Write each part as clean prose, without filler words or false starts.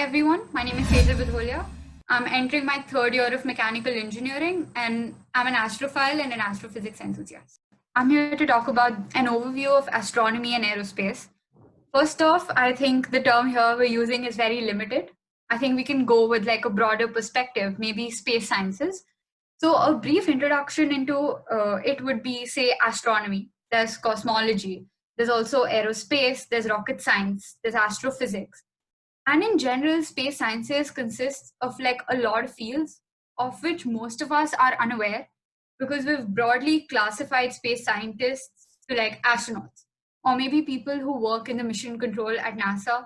everyone, my name is Sejal Bidholia. I'm entering my third year of mechanical engineering and I'm an astrophile and an astrophysics enthusiast. I'm here to talk about an overview of astronomy and aerospace. First off, I think the term here we're using is very limited. I think we can go with like a broader perspective, maybe space sciences. So a brief introduction into it would be, say, astronomy. There's cosmology. There's also aerospace. There's rocket science. There's astrophysics. And in general, space sciences consists of like a lot of fields of which most of us are unaware because we've broadly classified space scientists to like astronauts or maybe people who work in the mission control at NASA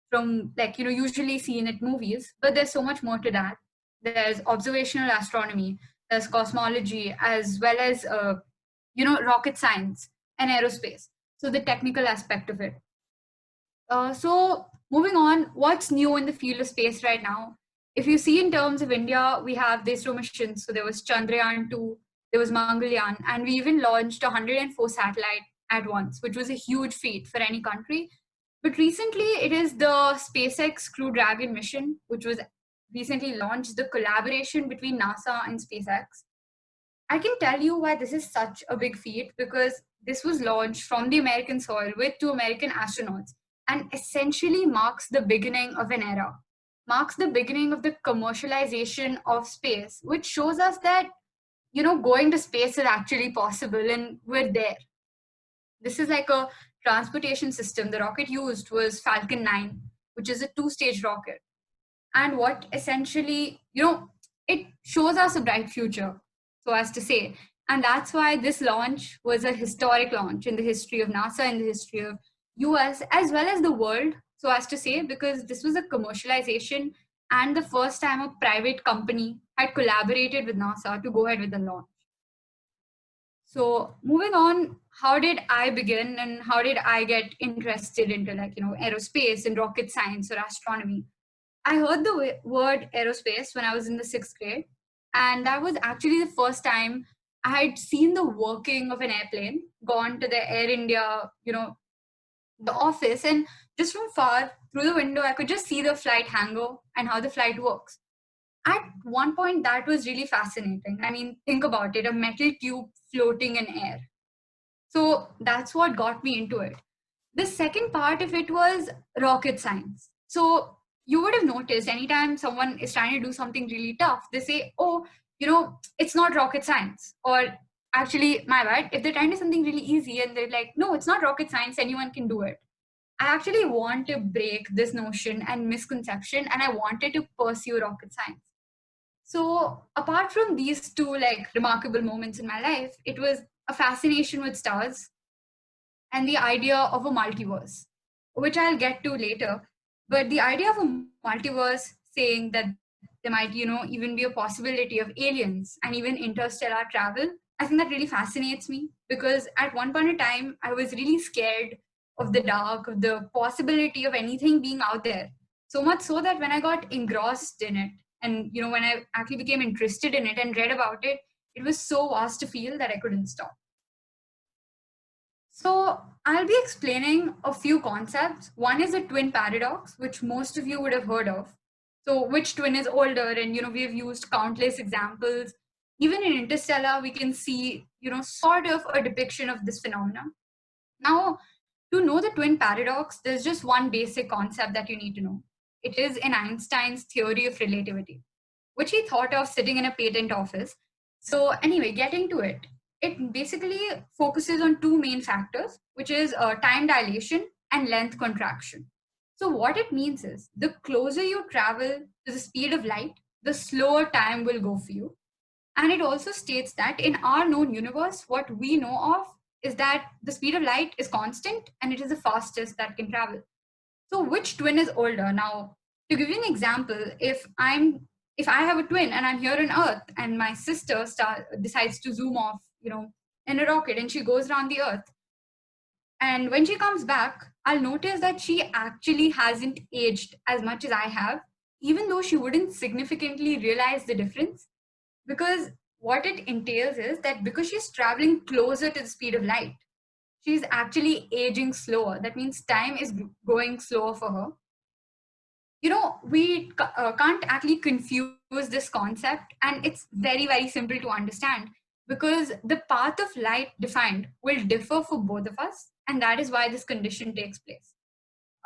from like, usually seen at movies. But there's so much more to that. There's observational astronomy, there's cosmology, as well as, rocket science and aerospace. So the technical aspect of it. So moving on, what's new in the field of space right now? If you see in terms of India, we have these two missions. So there was Chandrayaan 2, there was Mangalyaan, and we even launched 104 satellites at once, which was a huge feat for any country. But recently, it is the SpaceX Crew Dragon mission, which was recently launched, the collaboration between NASA and SpaceX. I can tell you why this is such a big feat because this was launched from the American soil with two American astronauts and essentially marks the beginning of an era, marks the beginning of the commercialization of space, which shows us that, going to space is actually possible and we're there. This is like a transportation system. The rocket used was Falcon 9, which is a two-stage rocket. And what essentially, it shows us a bright future, so as to say. And that's why this launch was a historic launch in the history of NASA, in the history of US, as well as the world, so as to say, because this was a commercialization and the first time a private company had collaborated with NASA to go ahead with the launch. So moving on, how did I begin and how did I get interested into aerospace and rocket science or astronomy? I heard the word aerospace when I was in the sixth grade, and that was actually the first time I had seen the working of an airplane, gone to the Air India, the office, and just from far through the window, I could just see the flight hangar and how the flight works. At one point, that was really fascinating. I mean, think about it, a metal tube floating in air. So that's what got me into it. The second part of it was rocket science. So you would have noticed anytime someone is trying to do something really tough, they say, oh, it's not rocket science. Or actually, my bad, if they're trying to do something really easy and they're like, no, it's not rocket science, anyone can do it. I actually want to break this notion and misconception, and I wanted to pursue rocket science. So apart from these two like remarkable moments in my life, it was a fascination with stars and the idea of a multiverse, which I'll get to later. But the idea of a multiverse saying that there might, even be a possibility of aliens and even interstellar travel, I think that really fascinates me because at one point in time, I was really scared of the dark, of the possibility of anything being out there. So much so that when I got engrossed in it, and when I actually became interested in it and read about it, it was so vast to feel that I couldn't stop. So I'll be explaining a few concepts. One is the twin paradox, which most of you would have heard of. So which twin is older? And we've used countless examples. Even in Interstellar, we can see sort of a depiction of this phenomenon. Now, to know the twin paradox, there's just one basic concept that you need to know. It is in Einstein's theory of relativity, which he thought of sitting in a patent office. So anyway, getting to it, it basically focuses on two main factors, which is time dilation and length contraction. So what it means is the closer you travel to the speed of light, the slower time will go for you. And it also states that in our known universe, what we know of is that the speed of light is constant and it is the fastest that can travel. So which twin is older? Now, to give you an example, if I have a twin and I'm here on Earth and my sister decides to zoom off, in a rocket and she goes around the Earth. And when she comes back, I'll notice that she actually hasn't aged as much as I have, even though she wouldn't significantly realize the difference. Because what it entails is that because she's traveling closer to the speed of light, she's actually aging slower. That means time is going slower for her. We can't actually confuse this concept, and it's very, very simple to understand because the path of light defined will differ for both of us, and that is why this condition takes place.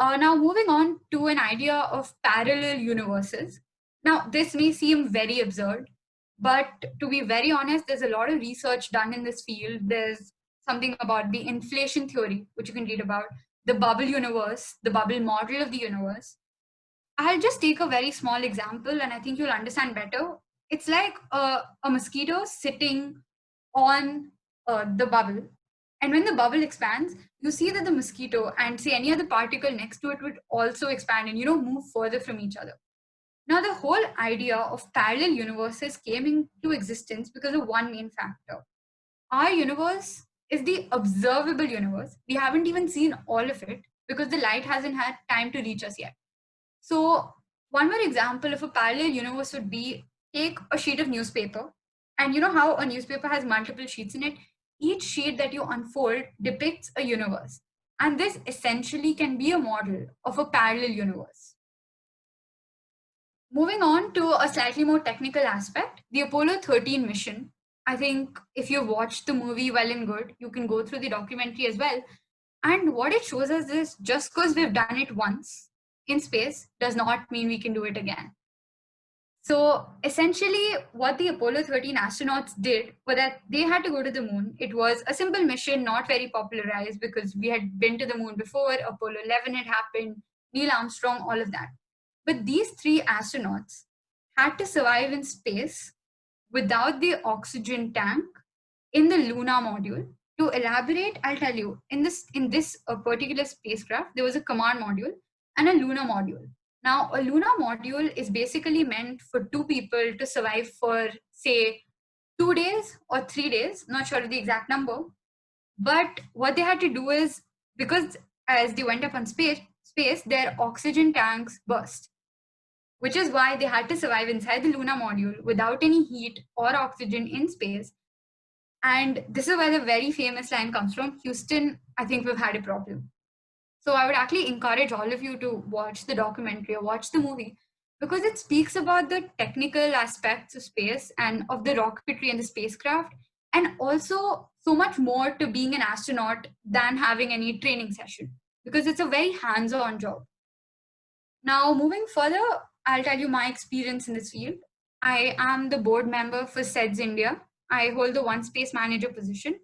Now, moving on to an idea of parallel universes. Now, this may seem very absurd, but to be very honest, there's a lot of research done in this field. There's something about the inflation theory, which you can read about, the bubble universe, the bubble model of the universe. I'll just take a very small example and I think you'll understand better. It's like a mosquito sitting on the bubble. And when the bubble expands, you see that the mosquito and say any other particle next to it would also expand and move further from each other. Now, the whole idea of parallel universes came into existence because of one main factor. Our universe is the observable universe. We haven't even seen all of it because the light hasn't had time to reach us yet. So, one more example of a parallel universe would be take a sheet of newspaper, and you know how a newspaper has multiple sheets in it? Each sheet that you unfold depicts a universe. And this essentially can be a model of a parallel universe. Moving on to a slightly more technical aspect, the Apollo 13 mission. I think if you've watched the movie, well and good, you can go through the documentary as well. And what it shows us is just because we've done it once in space does not mean we can do it again. So essentially, what the Apollo 13 astronauts did was that they had to go to the moon. It was a simple mission, not very popularized because we had been to the moon before, Apollo 11 had happened, Neil Armstrong, all of that. But these three astronauts had to survive in space without the oxygen tank in the lunar module. To elaborate, I'll tell you, in this particular spacecraft, there was a command module and a lunar module. Now, a lunar module is basically meant for two people to survive for, say, 2 days or 3 days, not sure of the exact number. But what they had to do is, because as they went up on space, their oxygen tanks burst, which is why they had to survive inside the lunar module without any heat or oxygen in space. And this is where the very famous line comes from, Houston, I think we've had a problem. So I would actually encourage all of you to watch the documentary or watch the movie because it speaks about the technical aspects of space and of the rocketry and the spacecraft, and also so much more to being an astronaut than having any training session because it's a very hands-on job. Now, moving further, I'll tell you my experience in this field. I am the board member for SEDS India. I hold the One Space Manager position.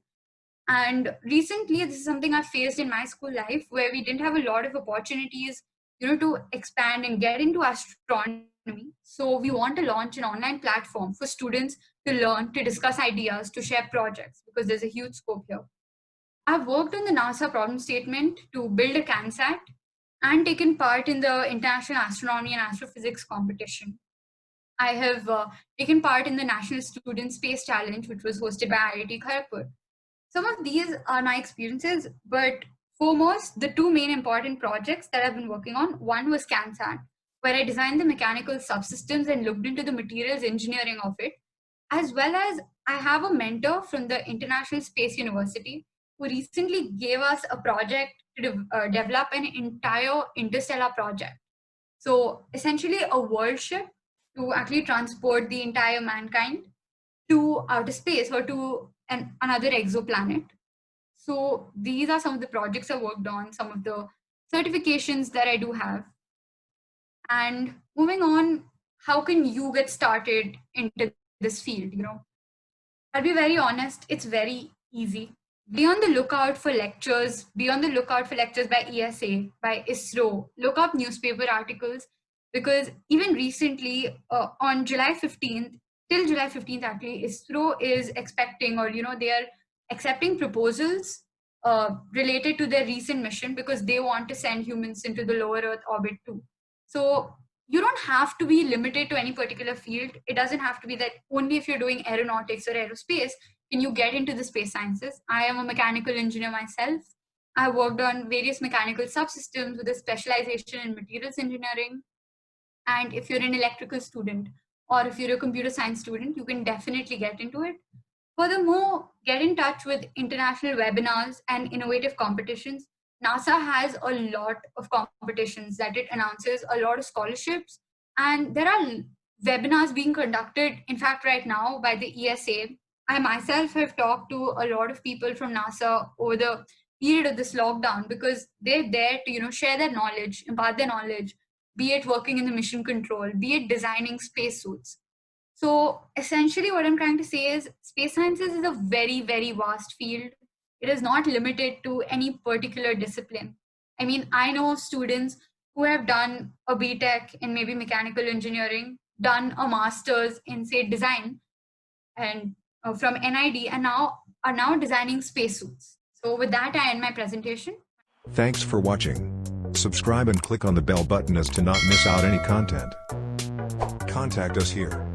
And recently, this is something I faced in my school life where we didn't have a lot of opportunities, to expand and get into astronomy. So we want to launch an online platform for students to learn, to discuss ideas, to share projects because there's a huge scope here. I've worked on the NASA problem statement to build a CANSAT and taken part in the International Astronomy and Astrophysics competition. I have taken part in the National Student Space Challenge, which was hosted by IIT Kharagpur. Some of these are my experiences, but foremost, the two main important projects that I've been working on, one was CANSAT, where I designed the mechanical subsystems and looked into the materials engineering of it, as well as I have a mentor from the International Space University who recently gave us a project to develop an entire interstellar project. So essentially a world ship to actually transport the entire mankind to outer space or to another exoplanet. So these are some of the projects I worked on, some of the certifications that I do have. And moving on, how can you get started into this field? I'll be very honest, it's very easy. Be on the lookout for lectures, by ESA, by ISRO, look up newspaper articles, because even recently, on July 15th, till July 15th, actually, ISRO is expecting, or they are accepting proposals related to their recent mission because they want to send humans into the lower Earth orbit too. So you don't have to be limited to any particular field. It doesn't have to be that only if you're doing aeronautics or aerospace can you get into the space sciences. I am a mechanical engineer myself. I worked on various mechanical subsystems with a specialization in materials engineering. And if you're an electrical student or if you're a computer science student, you can definitely get into it. Furthermore, get in touch with international webinars and innovative competitions. NASA has a lot of competitions that it announces, a lot of scholarships, and there are webinars being conducted, in fact, right now by the ESA. I myself have talked to a lot of people from NASA over the period of this lockdown because they're there to, share their knowledge, impart their knowledge, be it working in the mission control, be it designing spacesuits. So essentially, what I'm trying to say is space sciences is a very, very vast field. It is not limited to any particular discipline. I mean, I know students who have done a BTech in maybe mechanical engineering, done a master's in, say, design, and from NID, and now are now designing spacesuits. So with that, I end my presentation. Thanks for watching. Subscribe and click on the bell button as to not miss out any content. Contact us here.